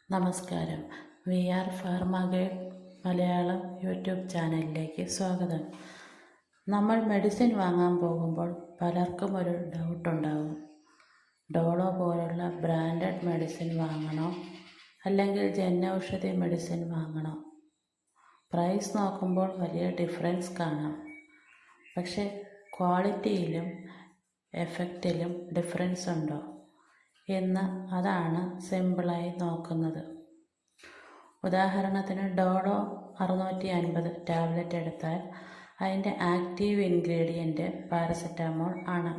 നമസ്കാരം. We are pharma guide Malayalam YouTube ചാനലിലേക്ക് സ്വാഗതം. നമ്മൾ മെഡിസിൻ വാങ്ങാൻ പോകുമ്പോൾ പലർക്കും ഒരു ഡൗട്ടുണ്ടാകും. ഡോളോ പോലുള്ള ബ്രാൻഡഡ് മെഡിസിൻ വാങ്ങണോ അല്ലെങ്കിൽ ജനൗഷധി മെഡിസിൻ വാങ്ങണോ? പ്രൈസ് നോക്കുമ്പോൾ വലിയ ഡിഫറൻസ് കാണാം. പക്ഷേ ക്വാളിറ്റിയിലും എഫക്റ്റിലും ഡിഫറൻസ് ഉണ്ടോ അതാണ് സിമ്പിളായി നോക്കുന്നത്. ഉദാഹരണത്തിന് ഡോളോ 650 ടാബ്ലറ്റ് എടുത്താൽ അതിൻ്റെ ആക്റ്റീവ് ഇൻഗ്രീഡിയൻറ്റ് പാരസെറ്റാമോൾ ആണ്.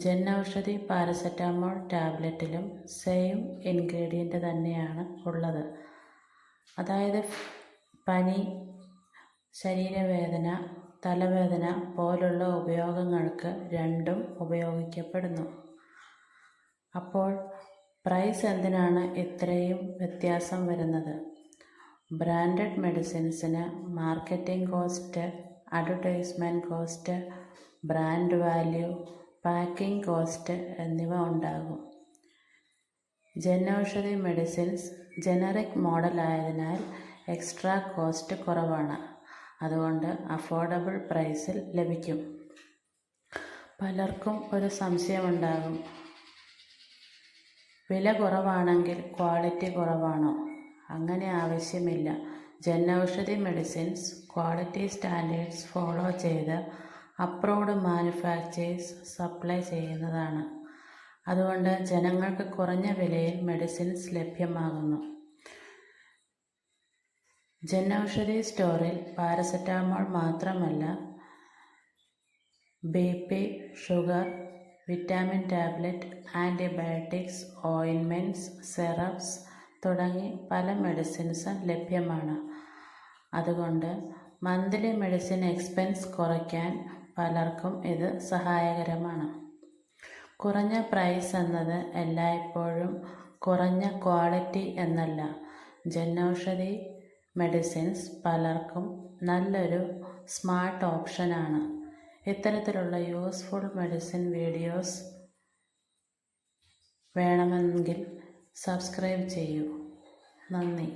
ജനൗഷധി പാരസെറ്റാമോൾ ടാബ്ലറ്റിലും സെയിം ഇൻഗ്രീഡിയൻറ്റ് തന്നെയാണ് ഉള്ളത്. അതായത് പനി, ശരീരവേദന, തലവേദന പോലുള്ള ഉപയോഗങ്ങൾക്ക് രണ്ടും ഉപയോഗിക്കപ്പെടുന്നു. അപ്പോൾ പ്രൈസ് എന്തിനാണ് ഇത്രയും വ്യത്യാസം വരുന്നത്? ബ്രാൻഡഡ് മെഡിസിൻസിന് marketing cost, advertisement cost, brand value, packing cost എന്നിവ ഉണ്ടാകും. ജനൗഷധി മെഡിസിൻസ് ജനറിക് മോഡലായതിനാൽ എക്സ്ട്രാ കോസ്റ്റ് കുറവാണ്. അതുകൊണ്ട് അഫോർഡബിൾ പ്രൈസിൽ ലഭിക്കും. പലർക്കും ഒരു സംശയമുണ്ടാകും, വില കുറവാണെങ്കിൽ ക്വാളിറ്റി കുറവാണോ? അങ്ങനെ ആവശ്യമില്ല. Jan Aushadhi medicines quality standards follow ചെയ്ത് അപ്രൂവ്ഡ് മാനുഫാക്ചേഴ്സ് സപ്ലൈ ചെയ്യുന്നതാണ്. അതുകൊണ്ട് ജനങ്ങൾക്ക് കുറഞ്ഞ വിലയിൽ മെഡിസിൻസ് ലഭ്യമാകുന്നു. ജനൗഷധി സ്റ്റോറിൽ പാരസെറ്റാമോൾ മാത്രമല്ല, BP, sugar, vitamin tablet, antibiotics, ointments, syrups തുടങ്ങി പല മെഡിസിൻസും ലഭ്യമാണ്. അതുകൊണ്ട് മന്ത്ലി മെഡിസിൻ എക്സ്പെൻസ് കുറയ്ക്കാൻ പലർക്കും ഇത് സഹായകരമാണ്. കുറഞ്ഞ പ്രൈസ് എന്നത് എല്ലായ്പ്പോഴും കുറഞ്ഞ ക്വാളിറ്റി എന്നല്ല. ജനൗഷധി മെഡിസിൻസ് പലർക്കും നല്ലൊരു സ്മാർട്ട് ഓപ്ഷനാണ്. ഇത്തരത്തിലുള്ള യൂസ്ഫുൾ മെഡിസിൻ വീഡിയോസ് വേണമെങ്കിൽ സബ്സ്ക്രൈബ് ചെയ്യൂ. നന്ദി.